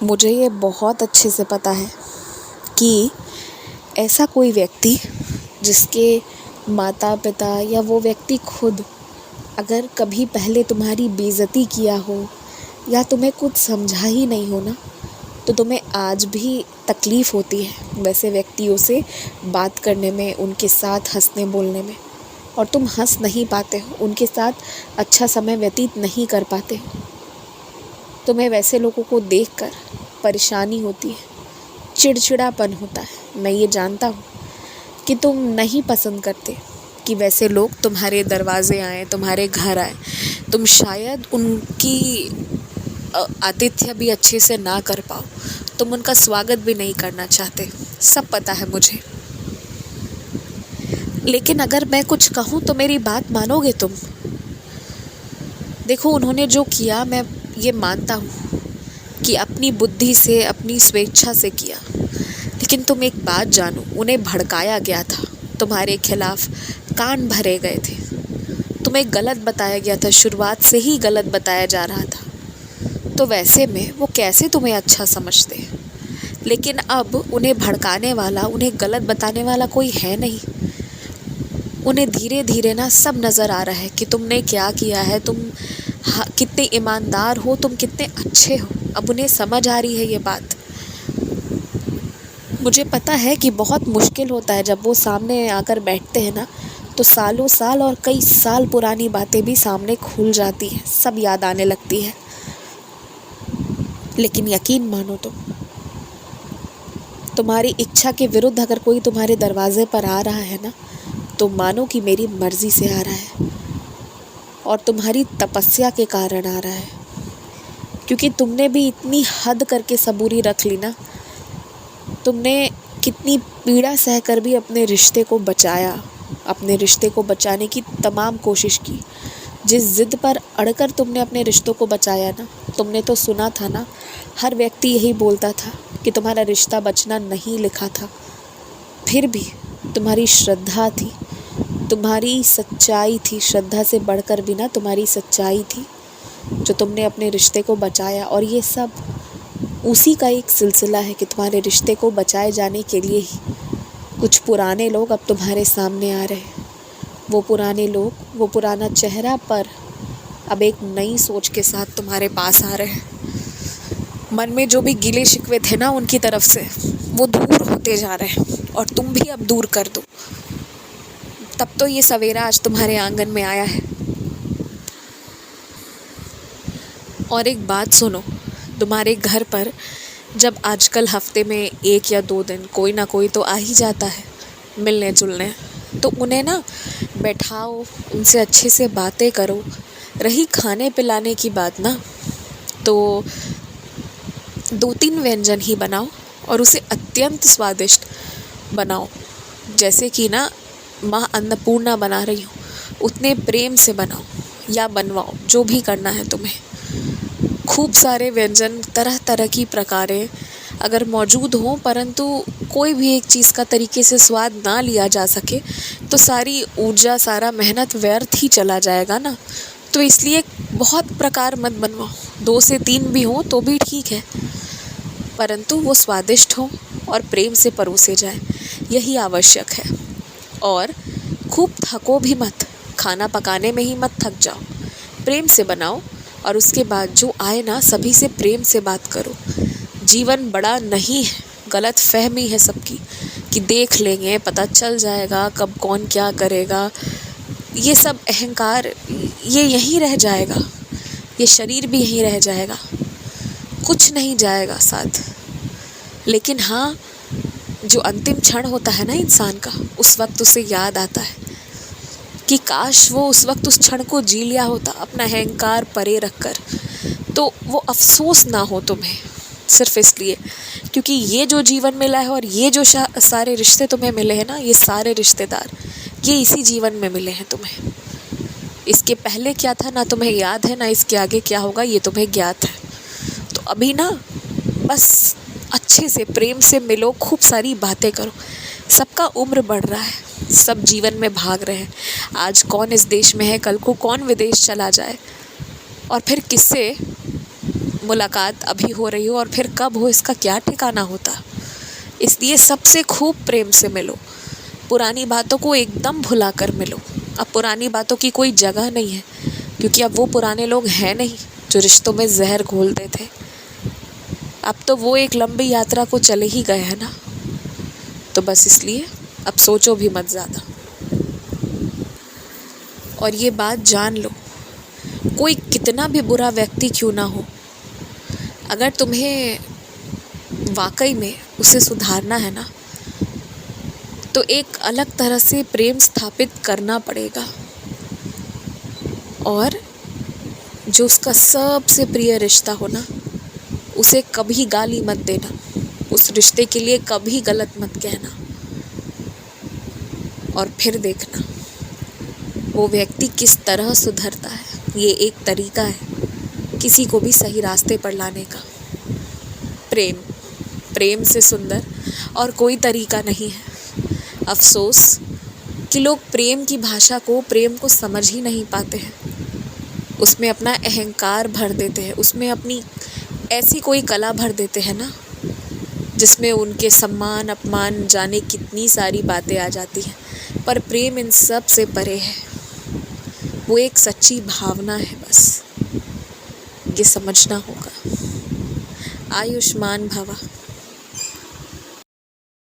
मुझे ये बहुत अच्छे से पता है कि ऐसा कोई व्यक्ति जिसके माता पिता या वो व्यक्ति खुद अगर कभी पहले तुम्हारी बेइज्जती किया हो या तुम्हें कुछ समझा ही नहीं हो ना, तो तुम्हें आज भी तकलीफ़ होती है वैसे व्यक्तियों से बात करने में, उनके साथ हंसने बोलने में, और तुम हंस नहीं पाते हो, उनके साथ अच्छा समय व्यतीत नहीं कर पाते हो। तुम्हें वैसे लोगों को देखकर परेशानी होती है, चिड़चिड़ापन होता है। मैं ये जानता हूँ कि तुम नहीं पसंद करते कि वैसे लोग तुम्हारे दरवाज़े आएँ, तुम्हारे घर आएँ। तुम शायद उनकी आतिथ्य भी अच्छे से ना कर पाओ, तुम उनका स्वागत भी नहीं करना चाहते, सब पता है मुझे। लेकिन अगर मैं कुछ कहूँ तो मेरी बात मानोगे तुम? देखो, उन्होंने जो किया मैं ये मानता हूँ कि अपनी बुद्धि से, अपनी स्वेच्छा से किया, लेकिन तुम एक बात जानो, उन्हें भड़काया गया था, तुम्हारे खिलाफ कान भरे गए थे, तुम्हें गलत बताया गया था, शुरुआत से ही गलत बताया जा रहा था। तो वैसे में वो कैसे तुम्हें अच्छा समझते हैं? लेकिन अब उन्हें भड़काने वाला, उन्हें गलत बताने वाला कोई है नहीं। उन्हें धीरे धीरे ना सब नज़र आ रहा है कि तुमने क्या किया है, तुम कितने ईमानदार हो, तुम कितने अच्छे हो। अब उन्हें समझ आ रही है ये बात। मुझे पता है कि बहुत मुश्किल होता है जब वो सामने आकर बैठते हैं ना, तो सालों साल और कई साल पुरानी बातें भी सामने खुल जाती हैं, सब याद आने लगती है। लेकिन यकीन मानो, तुम्हारी इच्छा के विरुद्ध अगर कोई तुम्हारे दरवाजे पर आ रहा है ना, तो मानो कि मेरी मर्ज़ी से आ रहा है और तुम्हारी तपस्या के कारण आ रहा है, क्योंकि तुमने भी इतनी हद करके सबूरी रख ली ना। तुमने कितनी पीड़ा सहकर भी अपने रिश्ते को बचाया, अपने रिश्ते को बचाने की तमाम कोशिश की। जिस ज़िद पर अड़कर तुमने अपने रिश्तों को बचाया ना, तुमने तो सुना था ना, हर व्यक्ति यही बोलता था कि तुम्हारा रिश्ता बचना नहीं लिखा था। फिर भी तुम्हारी श्रद्धा थी, तुम्हारी सच्चाई थी, श्रद्धा से बढ़कर भी ना तुम्हारी सच्चाई थी, जो तुमने अपने रिश्ते को बचाया। और ये सब उसी का एक सिलसिला है कि तुम्हारे रिश्ते को बचाए जाने के लिए ही कुछ पुराने लोग अब तुम्हारे सामने आ रहे हैं। वो पुराने लोग, वो पुराना चेहरा पर अब एक नई सोच के साथ तुम्हारे पास आ रहे हैं। मन में जो भी गिले शिकवे थे ना उनकी तरफ से, वो दूर होते जा रहे हैं और तुम भी अब दूर कर दो। तब तो ये सवेरा आज तुम्हारे आंगन में आया है। और एक बात सुनो, तुम्हारे घर पर जब आजकल हफ्ते में 1 या 2 दिन कोई ना कोई तो आ ही जाता है मिलने जुलने, तो उन्हें ना बैठाओ, उनसे अच्छे से बातें करो। रही खाने पिलाने की बात ना, तो 2-3 व्यंजन ही बनाओ और उसे अत्यंत स्वादिष्ट बनाओ। जैसे कि ना माँ अन्नपूर्णा बना रही हो, उतने प्रेम से बनाओ या बनवाओ, जो भी करना है तुम्हें। खूब सारे व्यंजन, तरह तरह की प्रकारें अगर मौजूद हों, परंतु कोई भी एक चीज़ का तरीके से स्वाद ना लिया जा सके तो सारी ऊर्जा, सारा मेहनत व्यर्थ ही चला जाएगा ना। तो इसलिए बहुत प्रकार मत बनवाओ, 2 से 3 भी हों तो भी ठीक है, परंतु वो स्वादिष्ट हों और प्रेम से परोसे जाए, यही आवश्यक है। और खूब थको भी मत, खाना पकाने में ही मत थक जाओ, प्रेम से बनाओ। और उसके बाद जो आए ना, सभी से प्रेम से बात करो। जीवन बड़ा नहीं है, गलत फहमी है सबकी कि देख लेंगे, पता चल जाएगा कब कौन क्या करेगा। ये सब अहंकार, ये यहीं रह जाएगा, ये शरीर भी यहीं रह जाएगा, कुछ नहीं जाएगा साथ। लेकिन हाँ, जो अंतिम क्षण होता है ना इंसान का, उस वक्त उसे याद आता है कि काश वो उस वक्त उस क्षण को जी लिया होता, अपना अहंकार परे रखकर। तो वो अफसोस ना हो तुम्हें, सिर्फ इसलिए क्योंकि ये जो जीवन मिला है और ये जो सारे रिश्ते तुम्हें मिले हैं ना, ये सारे रिश्तेदार, ये इसी जीवन में मिले हैं तुम्हें। इसके पहले क्या था ना तुम्हें याद है, ना इसके आगे क्या होगा ये तुम्हें ज्ञात है। तो अभी ना बस अच्छे से प्रेम से मिलो, खूब सारी बातें करो। सबका उम्र बढ़ रहा है, सब जीवन में भाग रहे हैं। आज कौन इस देश में है, कल को कौन विदेश चला जाए, और फिर किससे मुलाकात अभी हो रही हो और फिर कब हो इसका क्या ठिकाना होता। इसलिए सबसे खूब प्रेम से मिलो, पुरानी बातों को एकदम भुला कर मिलो। अब पुरानी बातों की कोई जगह नहीं है, क्योंकि अब वो पुराने लोग हैं नहीं जो रिश्तों में जहर घोलते थे। अब तो वो एक लंबी यात्रा को चले ही गए हैं ना, तो बस इसलिए अब सोचो भी मत ज़्यादा। और ये बात जान लो, कोई कितना भी बुरा व्यक्ति क्यों ना हो, अगर तुम्हें वाकई में उसे सुधारना है ना, तो एक अलग तरह से प्रेम स्थापित करना पड़ेगा। और जो उसका सबसे प्रिय रिश्ता हो ना, उसे कभी गाली मत देना, उस रिश्ते के लिए कभी गलत मत कहना। और फिर देखना वो व्यक्ति किस तरह सुधरता है। ये एक तरीका है किसी को भी सही रास्ते पर लाने का। प्रेम, प्रेम से सुंदर और कोई तरीका नहीं है। अफसोस कि लोग प्रेम की भाषा को, प्रेम को समझ ही नहीं पाते हैं। उसमें अपना अहंकार भर देते हैं, उसमें अपनी ऐसी कोई कला भर देते हैं ना, जिसमें उनके सम्मान अपमान जाने कितनी सारी बातें आ जाती हैं। पर प्रेम इन सब से परे है, वो एक सच्ची भावना है। बस ये समझना होगा। आयुष्मान भवा।